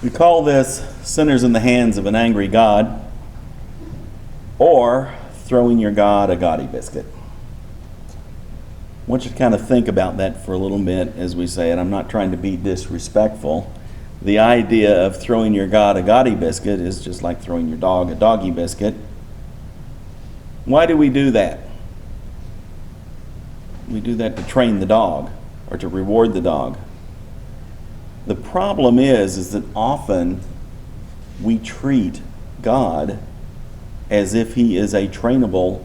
We call this sinners in the hands of an angry God, or throwing your God a Goddie Biscuit. I want you to kind of think about that for a little bit as we say it. I'm not trying to be disrespectful. The idea of throwing your God a Goddie Biscuit is just like throwing your dog a doggy biscuit. Why do we do that? We do that to train the dog or to reward the dog. The problem is that often we treat God as if he is a trainable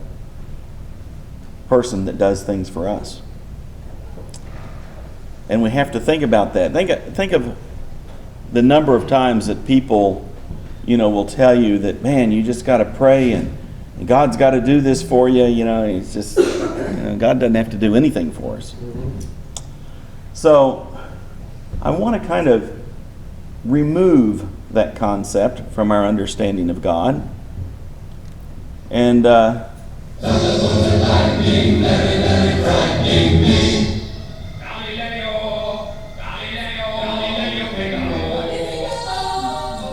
person that does things for us. And we have to think about that. Think of the number of times that people, will tell you that, man, you just got to pray and God's got to do this for you. It's just, God doesn't have to do anything for us. So I want to kind of remove that concept from our understanding of God. And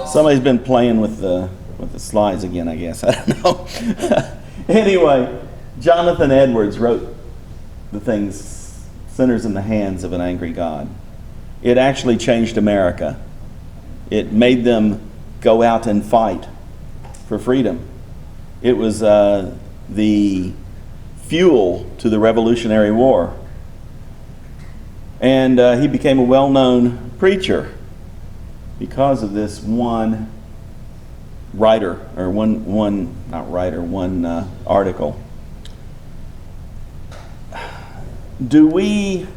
somebody's been playing with the slides again, I guess. I don't know. Anyway, Jonathan Edwards wrote the things, Sinners in the Hands of an Angry God. It actually changed America. It made them go out and fight for freedom. It was the fuel to the Revolutionary War. And he became a well-known preacher because of this one article. Do we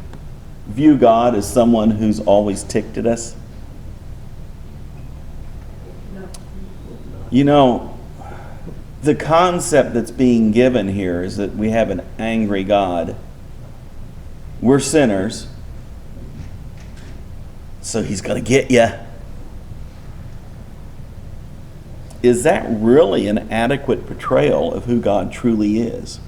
view God as someone who's always ticked at us? The concept that's being given here is that we have an angry God. We're sinners, so he's going to get you. Is that really an adequate portrayal of who God truly is?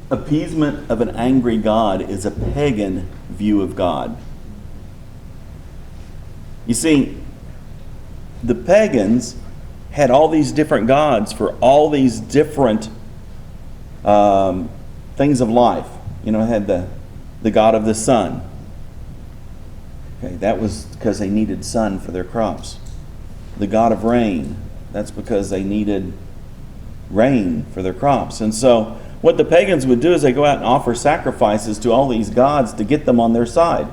Appeasement of an angry God is a pagan view of God. You see, the pagans had all these different gods for all these different things of life. Had the god of the sun. Okay, that was because they needed sun for their crops. The god of rain, that's because they needed rain for their crops. And so what the pagans would do is they go out and offer sacrifices to all these gods to get them on their side.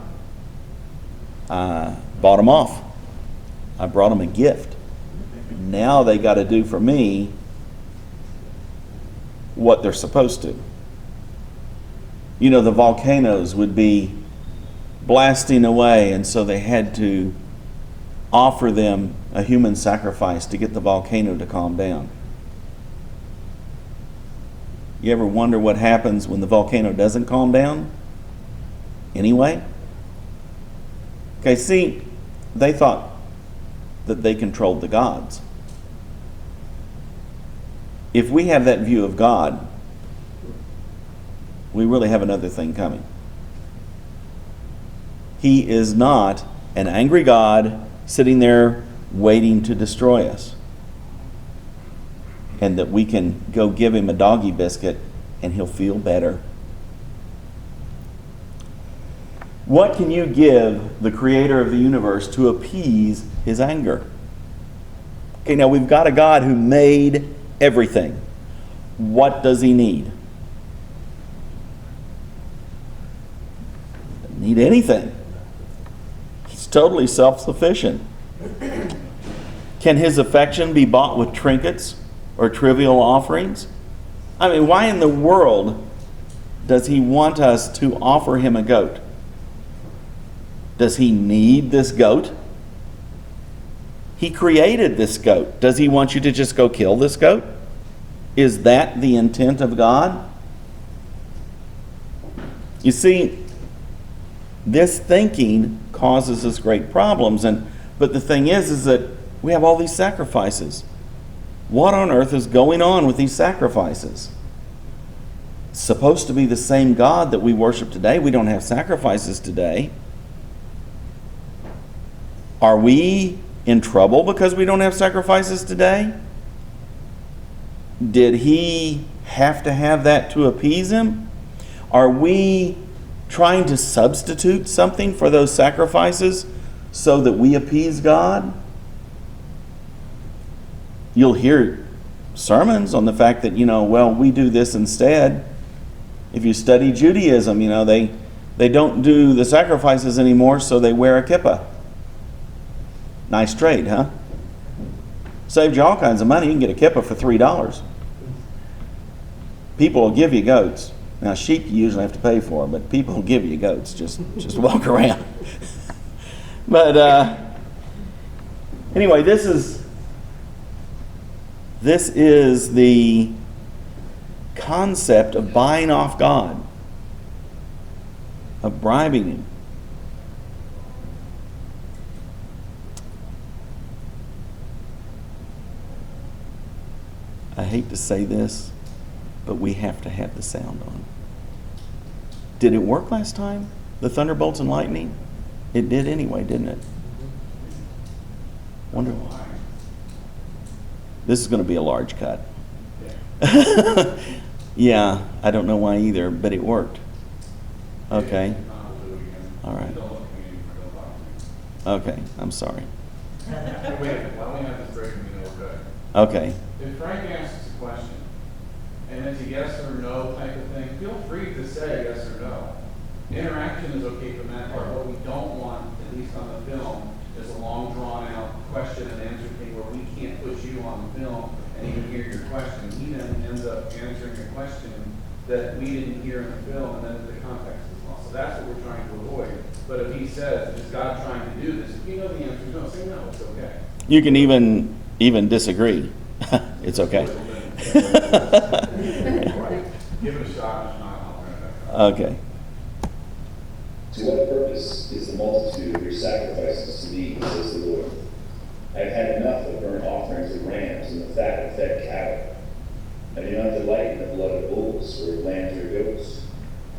I bought them off. I brought them a gift. Now they got to do for me what they're supposed to. The volcanoes would be blasting away, and so they had to offer them a human sacrifice to get the volcano to calm down. You ever wonder what happens when the volcano doesn't calm down? Anyway? Okay, see, they thought that they controlled the gods. If we have that view of God, we really have another thing coming. He is not an angry God sitting there waiting to destroy us. And that we can go give him a doggy biscuit and he'll feel better. What can you give the creator of the universe to appease his anger? Okay, now we've got a God who made everything. What does he need? Doesn't need anything. He's totally self-sufficient. Can his affection be bought with trinkets or trivial offerings? I mean, why in the world does he want us to offer him a goat? Does he need this goat? He created this goat. Does he want you to just go kill this goat? Is that the intent of God? You see, this thinking causes us great problems. But the thing is that we have all these sacrifices. What on earth is going on with these sacrifices? supposed to be the same God that we worship today. We don't have sacrifices today. Are we in trouble because we don't have sacrifices today? Did he have to have that to appease him? Are we trying to substitute something for those sacrifices so that we appease God? You'll hear sermons on the fact that, well, we do this instead. If you study Judaism, they don't do the sacrifices anymore, so they wear a kippah. Nice trade, huh? Saved you all kinds of money. You can get a kippah for $3. People will give you goats. Now, sheep you usually have to pay for, but people will give you goats. Just walk around. But anyway, this is the concept of buying off God, of bribing him. I hate to say this, but we have to have the sound on. Did it work last time? The thunderbolts and lightning? It did anyway, didn't it? Wonder why. This is going to be a large cut. Yeah, I don't know why either, but it worked. Okay. All right. Okay, I'm sorry. Wait, why don't we have this break and we know we're good? Okay. If Frank asks a question, and it's a yes or no type of thing, feel free to say yes or no. Interaction is okay from that part. What we don't want, at least on the film, is a long drawn out question and answer thing where we can't put you on the film and even hear your question. He then ends up answering a question that we didn't hear in the film, and then the context is lost. So that's what we're trying to avoid. But if he says, is God trying to do this? If you know the answer is no, say no, it's okay. You can even disagree. It's okay. Give it a shot. If not, I'll turn it back on. Okay. To what purpose is the multitude of your sacrifices to me, says the Lord? I have had enough of burnt offerings of rams and the fat of fed cattle. I do not delight in the blood of bulls or of lambs or goats.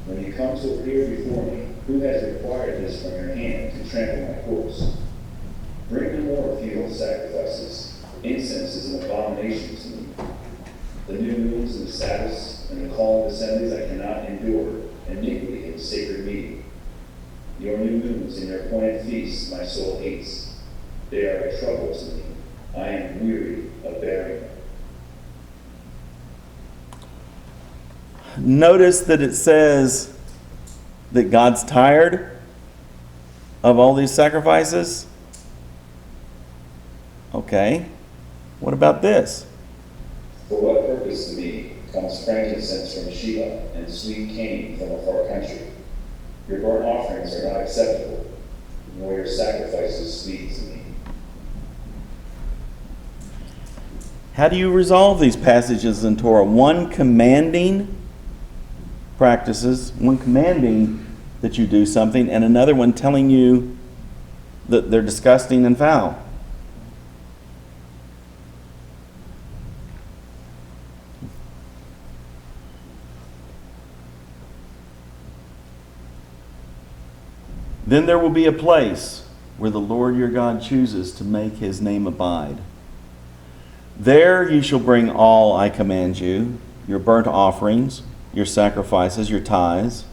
When you come to appear before me, who has required this from your hand to trample my courts? Bring no more field sacrifices. Incense is an abomination to me. The new moons and the Sabbaths and the calling of assemblies I cannot endure, iniquity in sacred meeting. Your new moons and your appointed feasts my soul hates. They are a trouble to me. I am weary of bearing them. Notice that it says that God's tired of all these sacrifices. Okay. What about this? For what purpose to me comes frankincense from Sheba and sweet cane from a far country? Your burnt offerings are not acceptable, nor your sacrifices sweet to me. How do you resolve these passages in Torah? One commanding practices, one commanding that you do something, and another one telling you that they're disgusting and foul. Then there will be a place where the Lord your God chooses to make his name abide. There you shall bring all I command you, your burnt offerings, your sacrifices, your tithes,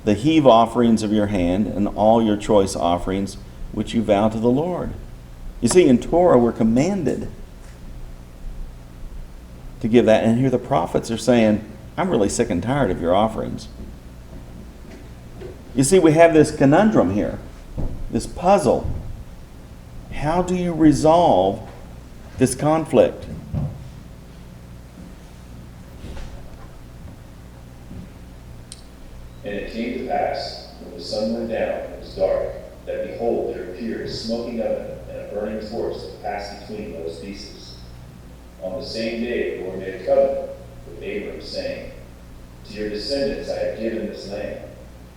the heave offerings of your hand, and all your choice offerings which you vow to the Lord. You see, in Torah we're commanded to give that. And here the prophets are saying, I'm really sick and tired of your offerings. You see, we have this conundrum here, this puzzle. How do you resolve this conflict? And it came to pass, when the sun went down and it was dark, that behold, there appeared a smoking oven and a burning torch that passed between those pieces. On the same day the Lord made a covenant with Abram, saying, to your descendants I have given this land,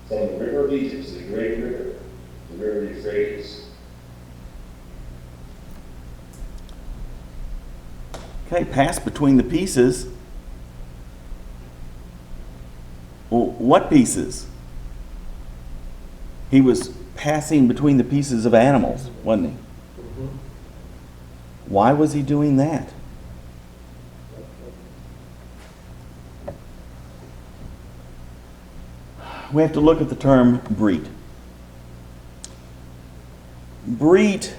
from the river of Egypt to the great river, the river Euphrates. Okay, pass between the pieces. What pieces? He was passing between the pieces of animals, wasn't he? Why was he doing that? We have to look at the term brit. Brit,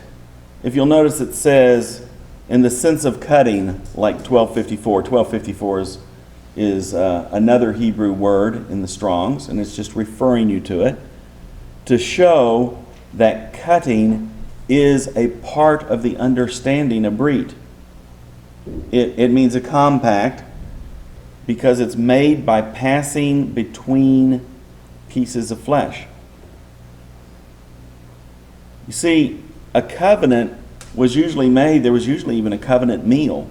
if you'll notice, it says in the sense of cutting, like 1254. 1254 is another Hebrew word in the Strongs, and it's just referring you to it, to show that cutting is a part of the understanding of brit. It means a compact because it's made by passing between pieces of flesh. You see, a covenant was usually made, there was usually even a covenant meal,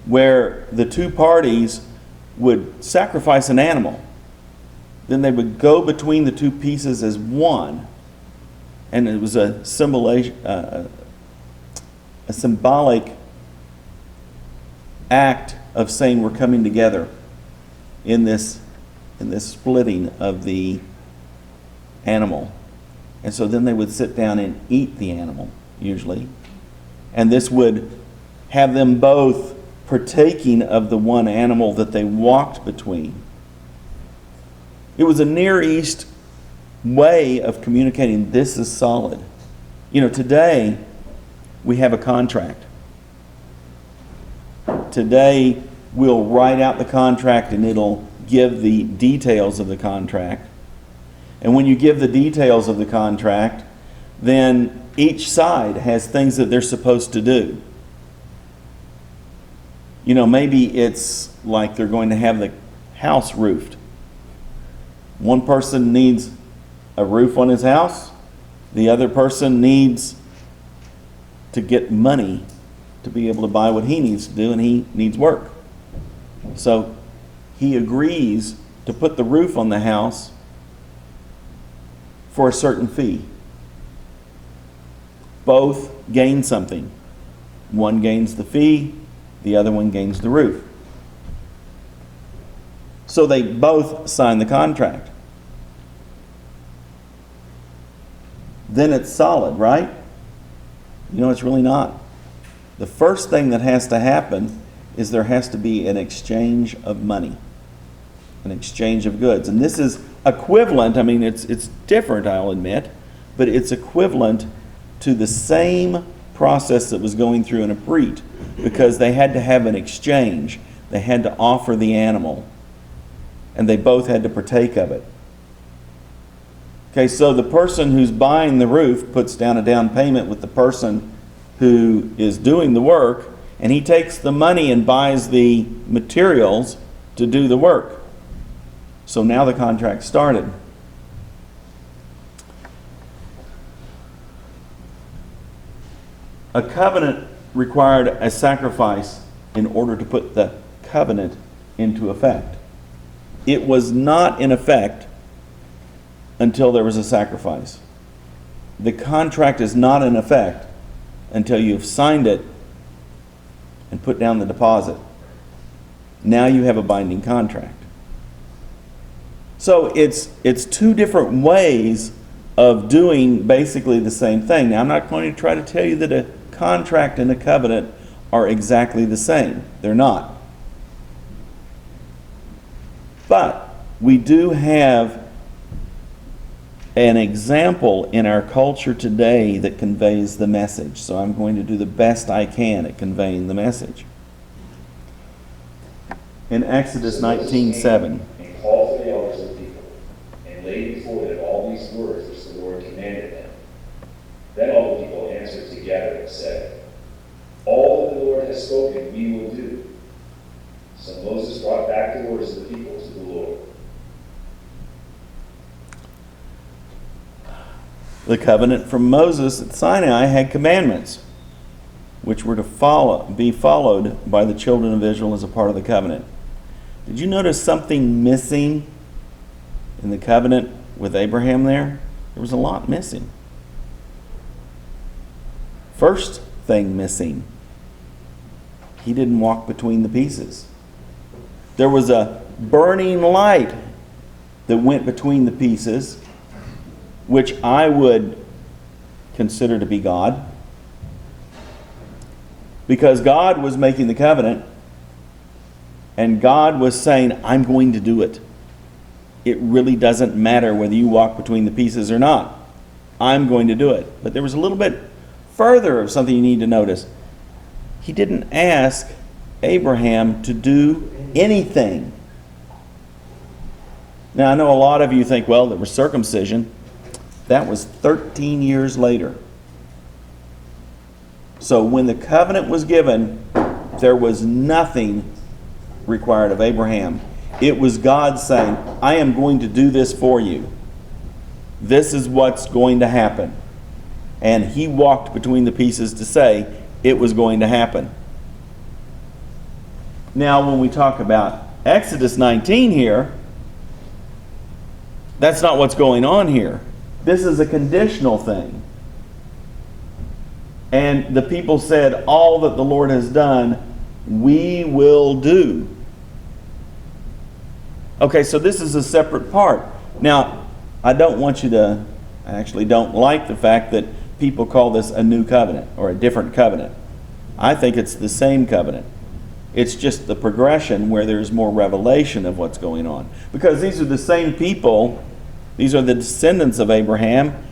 where the two parties would sacrifice an animal. Then they would go between the two pieces as one. And it was a symbolic act of saying we're coming together in this splitting of the animal. And so then they would sit down and eat the animal, usually. And this would have them both partaking of the one animal that they walked between. It was a Near East way of communicating this is solid. You know, today we have a contract. Today we'll write out the contract and it'll give the details of the contract. And when you give the details of the contract, then each side has things that they're supposed to do. You know, maybe it's like they're going to have the house roofed. One person needs a roof on his house. The other person needs to get money to be able to buy what he needs to do, and he needs work. So he agrees to put the roof on the house for a certain fee. Both gain something. One gains the fee, the other one gains the roof. So they both sign the contract. Then it's solid, right? You know, it's really not. The first thing that has to happen is there has to be an exchange of money, an exchange of goods. And this is equivalent, I mean, it's different, I'll admit, but it's equivalent to the same process that was going through in a brit, because they had to have an exchange. They had to offer the animal, and they both had to partake of it. Okay, so the person who's buying the roof puts down a down payment with the person who is doing the work, and he takes the money and buys the materials to do the work. So now the contract started. A covenant required a sacrifice in order to put the covenant into effect. It was not in effect until there was a sacrifice. The contract is not in effect until you've signed it and put down the deposit. Now you have a binding contract. So it's two different ways of doing basically the same thing. Now, I'm not going to try to tell you that a contract and a covenant are exactly the same. They're not. But we do have an example in our culture today that conveys the message. So I'm going to do the best I can at conveying the message. In Exodus 19:7. And called for the elders of the people, and laid before them all these words which the Lord commanded them. Then all the people answered together and said, all that the Lord has spoken we will do. So Moses brought back the words of the people to the Lord. The covenant from Moses at Sinai had commandments, which were to be followed by the children of Israel as a part of the covenant. Did you notice something missing in the covenant with Abraham there? There was a lot missing. First thing missing, he didn't walk between the pieces. There was a burning light that went between the pieces, which I would consider to be God, because God was making the covenant, and God was saying, I'm going to do it. It really doesn't matter whether you walk between the pieces or not. I'm going to do it. But there was a little bit further of something you need to notice. He didn't ask Abraham to do anything. Now, I know a lot of you think, well, there was circumcision. That was 13 years later. So when the covenant was given, there was nothing required of Abraham. It was God saying, I am going to do this for you. This is what's going to happen. And he walked between the pieces to say it was going to happen. Now, when we talk about Exodus 19 here, that's not what's going on here. This is a conditional thing. And the people said, all that the Lord has done, we will do. Okay, so this is a separate part. Now, I actually don't like the fact that people call this a new covenant or a different covenant. I think it's the same covenant. It's just the progression where there's more revelation of what's going on. Because these are the same people, these are the descendants of Abraham,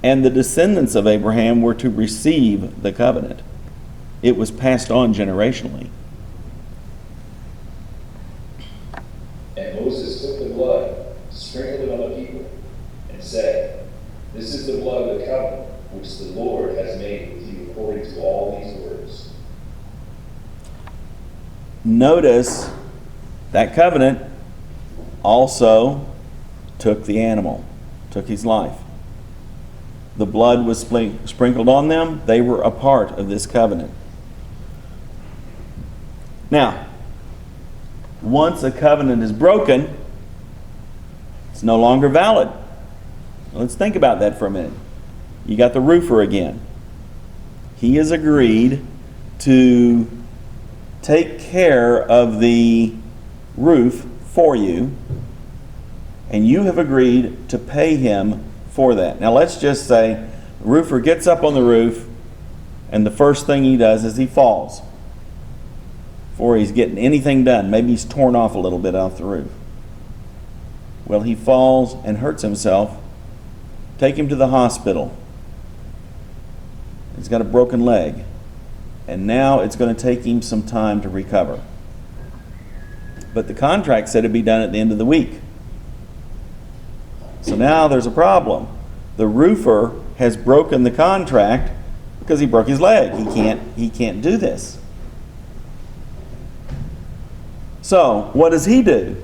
and the descendants of Abraham were to receive the covenant. It was passed on generationally. And Moses took the blood, sprinkled it on the people, and said, This is the blood of the covenant which the Lord has made with you according to all these words. Notice that covenant also took the animal, took his life. The blood was sprinkled on them. They were a part of this covenant. Now, once a covenant is broken, it's no longer valid. Let's think about that for a minute. You got the roofer again. He has agreed to take care of the roof for you, and you have agreed to pay him for that. Now let's just say the roofer gets up on the roof, and the first thing he does is he falls before he's getting anything done. Maybe he's torn off a little bit off the roof. Well, he falls and hurts himself. Take him to the hospital. He's got a broken leg. And now it's going to take him some time to recover. But the contract said it'd be done at the end of the week. So now there's a problem. The roofer has broken the contract because he broke his leg. He can't do this. So what does he do?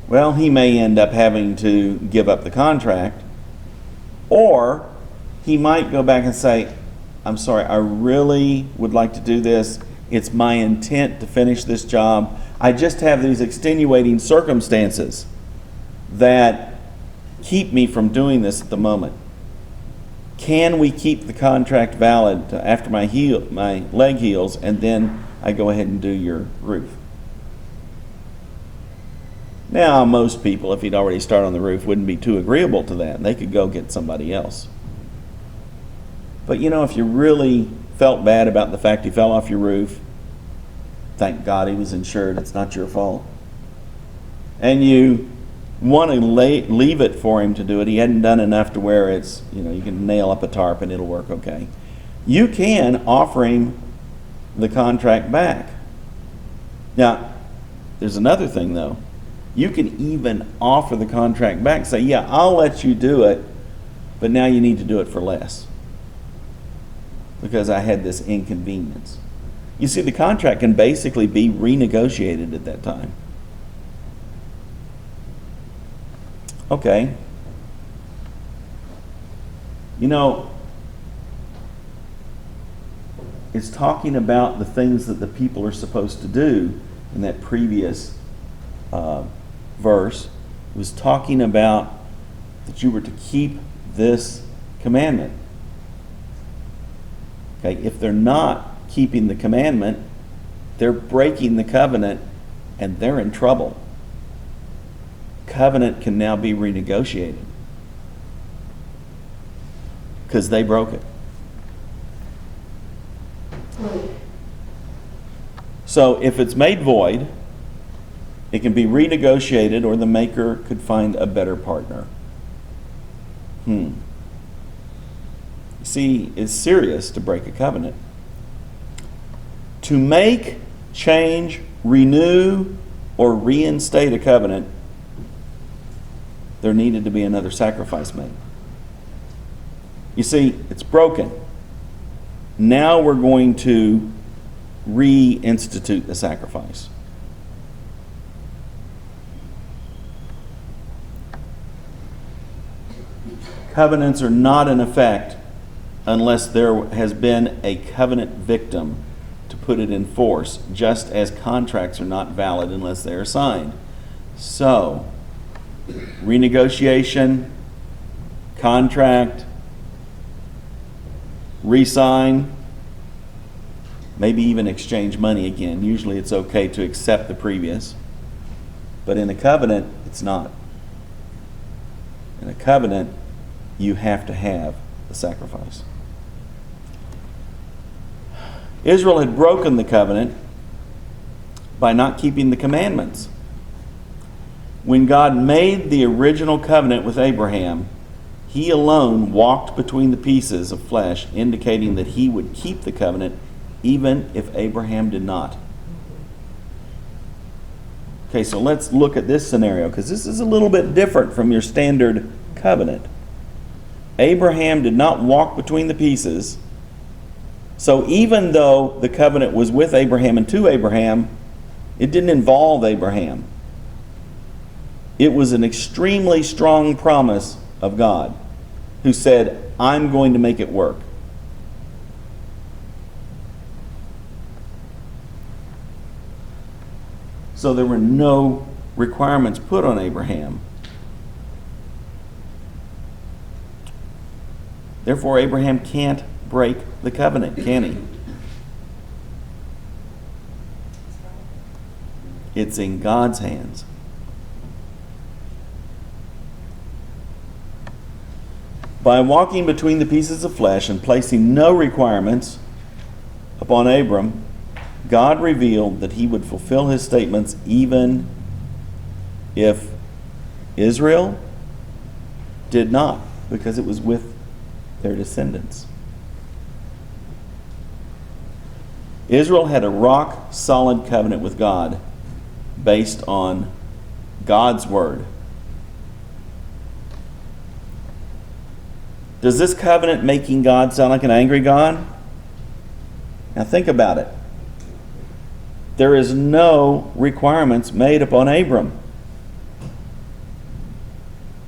Well, he may end up having to give up the contract, or he might go back and say, I'm sorry, I really would like to do this. It's my intent to finish this job. I just have these extenuating circumstances that keep me from doing this at the moment. Can we keep the contract valid after my leg heals, and then I go ahead and do your roof? Now, most people, if he'd already started on the roof, wouldn't be too agreeable to that. They could go get somebody else. But if you really felt bad about the fact he fell off your roof, thank God he was insured. It's not your fault. And you want to leave it for him to do it. He hadn't done enough to where it's, you can nail up a tarp and it'll work okay. You can offer him the contract back. Now, there's another thing though. You can even offer the contract back. Say, yeah, I'll let you do it, but now you need to do it for less because I had this inconvenience. You see, the contract can basically be renegotiated at that time. Okay. It's talking about the things that the people are supposed to do in that previous verse. It was talking about that you were to keep this commandment. Okay, if they're not keeping the commandment, they're breaking the covenant and they're in trouble. covenant can now be renegotiated because they broke it. So if it's made void, it can be renegotiated, or the maker could find a better partner. You see, it's serious to break a covenant. To make, change, renew, or reinstate a covenant, there needed to be another sacrifice made. You see, it's broken. Now we're going to reinstitute the sacrifice. Covenants are not in effect unless there has been a covenant victim to put it in force, just as contracts are not valid unless they are signed. So, renegotiation, contract, re-sign, maybe even exchange money again. Usually it's okay to accept the previous, but in a covenant, it's not. In a covenant, you have to have the sacrifice. Israel had broken the covenant by not keeping the commandments. When God made the original covenant with Abraham, he alone walked between the pieces of flesh, indicating that he would keep the covenant even if Abraham did not. Okay, so let's look at this scenario, because this is a little bit different from your standard covenant. Abraham did not walk between the pieces, so even though the covenant was with Abraham and to Abraham, it didn't involve Abraham. It was an extremely strong promise of God, who said, I'm going to make it work. So there were no requirements put on Abraham. Therefore, Abraham can't break the covenant, can he? It's in God's hands. By walking between the pieces of flesh and placing no requirements upon Abram, God revealed that he would fulfill his statements even if Israel did not, because it was with their descendants. Israel had a rock-solid covenant with God based on God's word. Does this covenant making God sound like an angry God? Now think about it. There is no requirements made upon Abram.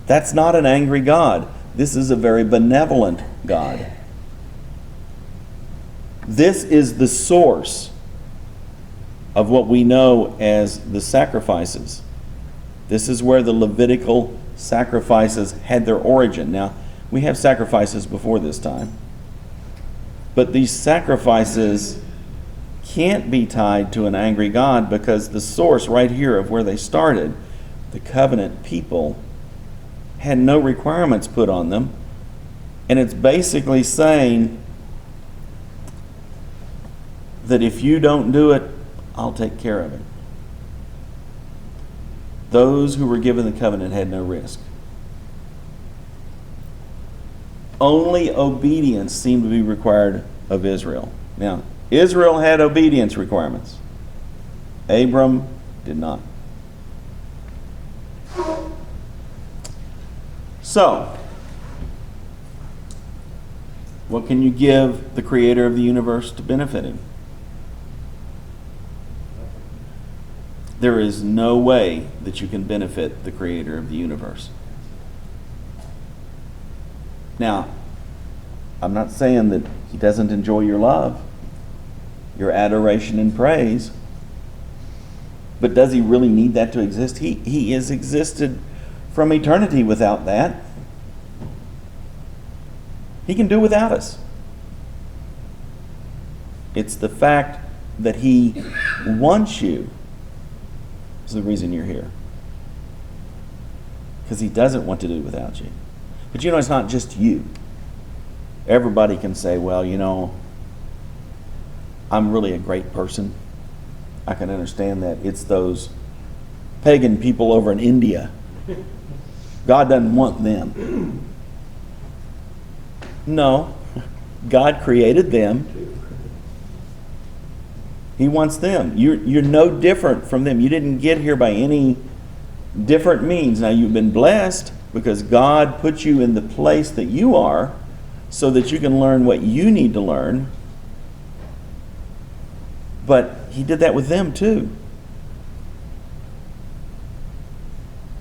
That's not an angry God. This is a very benevolent God. This is the source of what we know as the sacrifices. This is where the Levitical sacrifices had their origin. Now, we have sacrifices before this time, but these sacrifices can't be tied to an angry God, because the source right here of where they started, the covenant people, had no requirements put on them. And it's basically saying that if you don't do it, I'll take care of it. Those who were given the covenant had no risk. Only obedience seemed to be required of Israel. Now, Israel had obedience requirements. Abram did not. So, what can you give the creator of the universe to benefit him? There is no way that you can benefit the creator of the universe. Now, I'm not saying that he doesn't enjoy your love, your adoration and praise, but does he really need that to exist? He has existed from eternity without that. He can do without us. It's the fact that he wants you is the reason you're here. because he doesn't want to do it without you. But you know, it's not just you. Everybody can say, well, you know, I'm really a great person. I can understand that. It's those pagan people over in India. God doesn't want them. No, God created them. He wants them. You're no different from them. You didn't get here by any different means. Now, you've been blessed because God put you in the place that you are so that you can learn what you need to learn. But he did that with them too.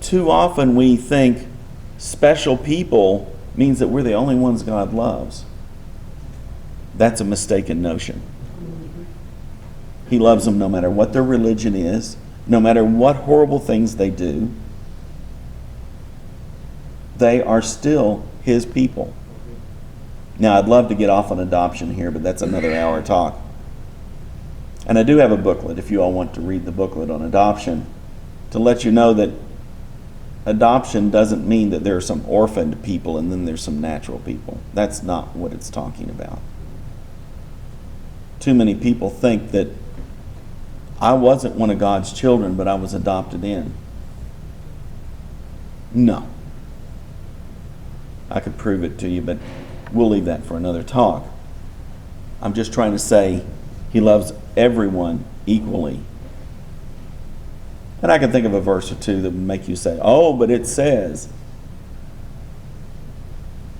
Too often we think special people means that we're the only ones God loves. That's a mistaken notion. He loves them no matter what their religion is, no matter what horrible things they do. They are still his people. Now, I'd love to get off on adoption here, but that's another hour talk. And I do have a booklet, if you all want to read the booklet on adoption, to let you know that adoption doesn't mean that there are some orphaned people and then there's some natural people. That's not what it's talking about. Too many people think that I wasn't one of God's children, but I was adopted in. No. I could prove it to you, but we'll leave that for another talk. I'm just trying to say he loves everyone equally. And I can think of a verse or two that would make you say, oh, but it says,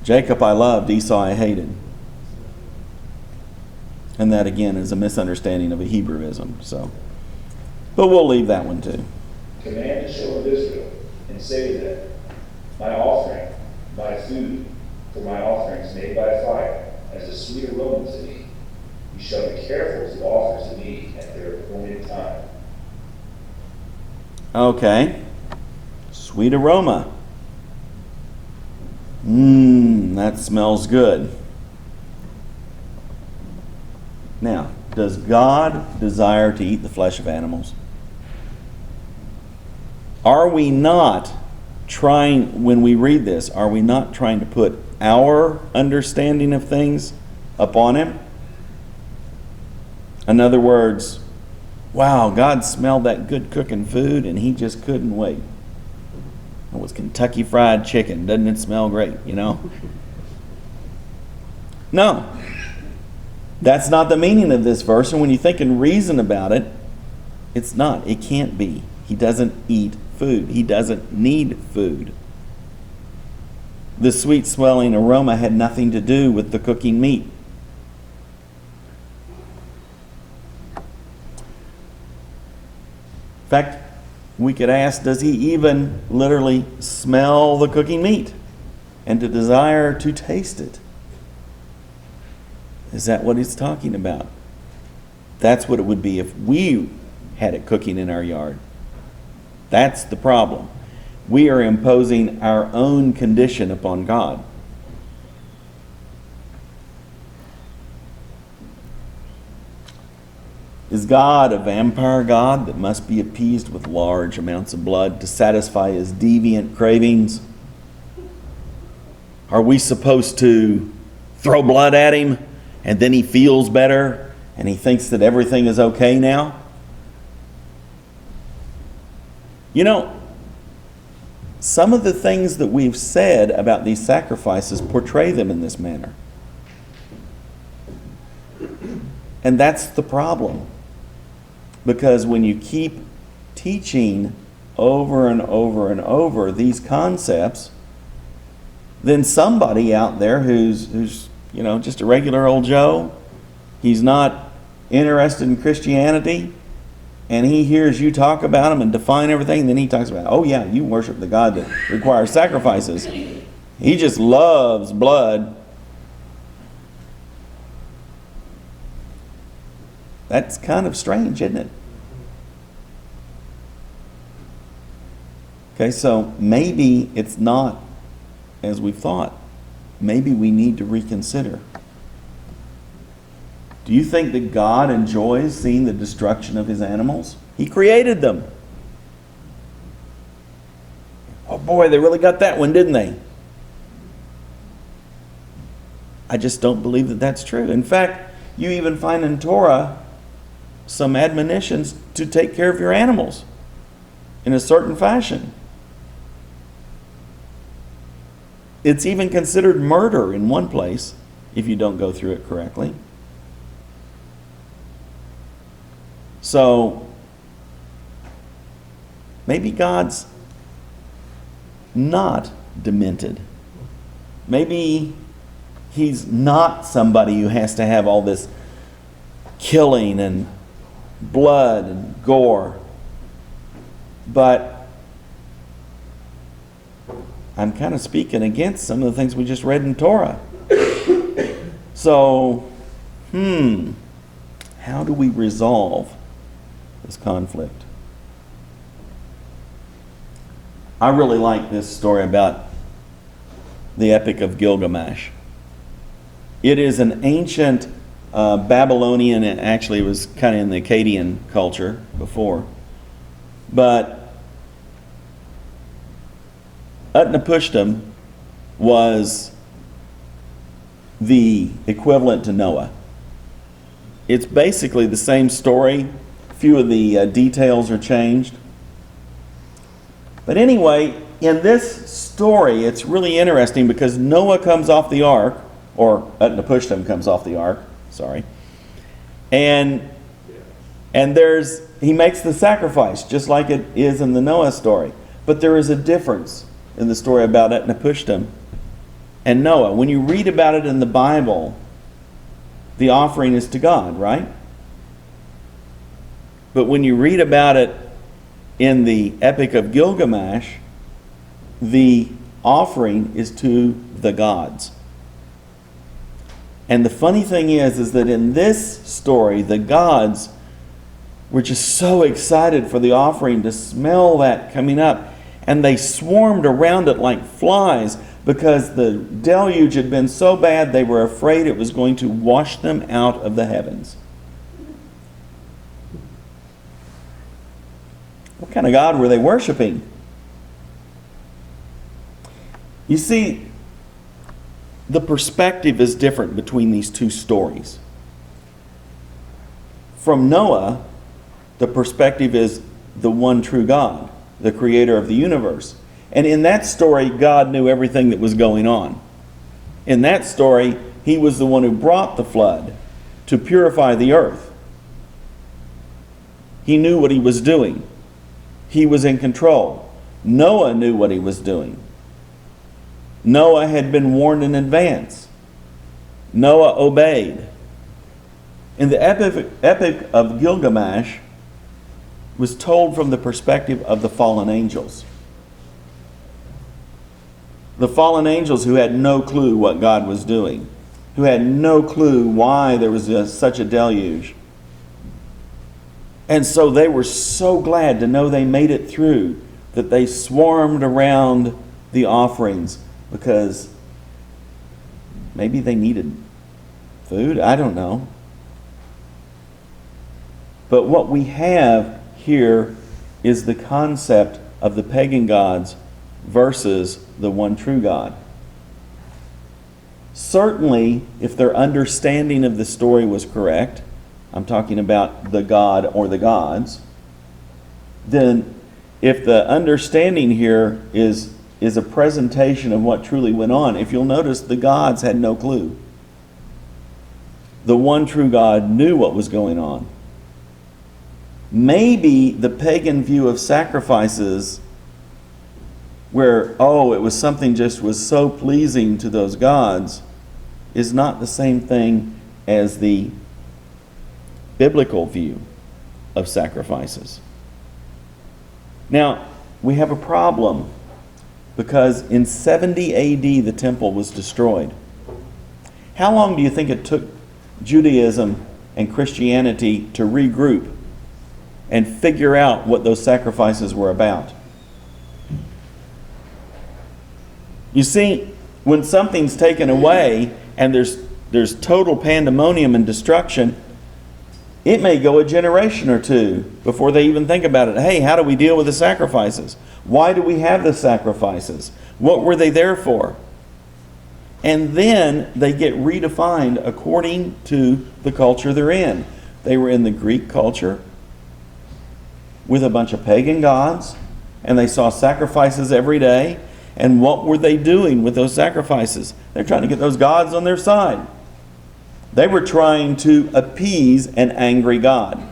Jacob I loved, Esau I hated. And that again is a misunderstanding of a Hebrewism. But we'll leave that one too. Command the children of Israel, and say to them, my offering, my food, for my offerings made by fire, as a sweet aroma to me. You shall be careful to offer to me at their appointed time. Okay. Sweet aroma. That smells good. Now, does God desire to eat the flesh of animals? Are we not trying, when we read this, are we not trying to put our understanding of things upon him? In other words, wow, God smelled that good cooking food and he just couldn't wait. It was Kentucky Fried Chicken. Doesn't it smell great, you know? No. That's not the meaning of this verse. And when you think and reason about it, it's not. It can't be. He doesn't eat food. He doesn't need food. The sweet smelling aroma had nothing to do with the cooking meat. In fact, we could ask, does he even literally smell the cooking meat and to desire to taste it? Is that what he's talking about? That's what it would be if we had it cooking in our yard. That's the problem. We are imposing our own condition upon God. Is God a vampire God that must be appeased with large amounts of blood to satisfy his deviant cravings? Are we supposed to throw blood at him and then he feels better and he thinks that everything is okay now? You know, some of the things that we've said about these sacrifices portray them in this manner. And that's the problem. Because when you keep teaching over and over and over these concepts, then somebody out there who's just a regular old Joe, he's not interested in Christianity, and he hears you talk about him and define everything, and then he talks about, oh yeah, you worship the God that requires sacrifices. He just loves blood. That's kind of strange, isn't it? Okay, so maybe it's not as we thought. Maybe we need to reconsider. Do you think that God enjoys seeing the destruction of his animals? He created them. Oh, boy, they really got that one, didn't they? I just don't believe that that's true. In fact, you even find in Torah some admonitions to take care of your animals in a certain fashion. It's even considered murder in one place if you don't go through it correctly. So, maybe God's not demented. Maybe he's not somebody who has to have all this killing and blood and gore. But I'm kind of speaking against some of the things we just read in Torah. So, how do we resolve this conflict? I really like this story about the Epic of Gilgamesh. It is an ancient Babylonian, and actually it was kind of in the Akkadian culture before. But Utnapishtim was the equivalent to Noah. It's basically the same story. A few of the details are changed. But anyway, in this story, it's really interesting because Noah comes off the ark, or Utnapishtim comes off the ark, sorry. And he makes the sacrifice, just like it is in the Noah story. But there is a difference in the story about Utnapishtim and Noah. When you read about it in the Bible, the offering is to God, right? But when you read about it in the Epic of Gilgamesh, the offering is to the gods. And the funny thing is that in this story, the gods were just so excited for the offering to smell that coming up. And they swarmed around it like flies because the deluge had been so bad they were afraid it was going to wash them out of the heavens. What kind of God were they worshiping? You see, the perspective is different between these two stories. From Noah, the perspective is the one true God, the creator of the universe. And in that story, God knew everything that was going on. In that story, he was the one who brought the flood to purify the earth. He knew what he was doing. He was in control. Noah knew what he was doing. Noah had been warned in advance. Noah obeyed. In the Epic of Gilgamesh was told from the perspective of the fallen angels. The fallen angels who had no clue what God was doing, who had no clue why there was such a deluge. And so they were so glad to know they made it through, that they swarmed around the offerings because maybe they needed food. I don't know. But what we have here is the concept of the pagan gods versus the one true God. Certainly, if their understanding of the story was correct, I'm talking about the God or the gods, then if the understanding here is a presentation of what truly went on, if you'll notice, the gods had no clue. The one true God knew what was going on. Maybe the pagan view of sacrifices where, it was something just was so pleasing to those gods, is not the same thing as the biblical view of sacrifices. Now, we have a problem because in 70 AD the temple was destroyed. How long do you think it took Judaism and Christianity to regroup and figure out what those sacrifices were about? You see, when something's taken away and there's total pandemonium and destruction, it may go a generation or two before they even think about it. Hey, how do we deal with the sacrifices? Why do we have the sacrifices? What were they there for? And then they get redefined according to the culture they're in. They were in the Greek culture with a bunch of pagan gods, and they saw sacrifices every day. And what were they doing with those sacrifices? They're trying to get those gods on their side. They were trying to appease an angry God.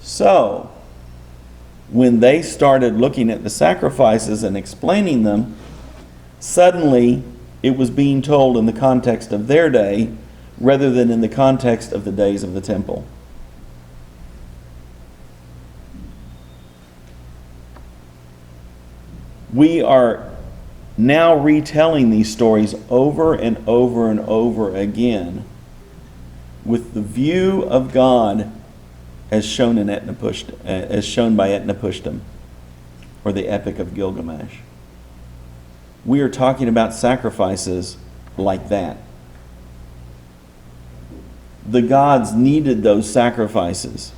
So, when they started looking at the sacrifices and explaining them, suddenly it was being told in the context of their day rather than in the context of the days of the temple. We are now retelling these stories over and over and over again with the view of God as shown in as shown by Etna-Pushtim, or the Epic of Gilgamesh. We are talking about sacrifices like that. The gods needed those sacrifices.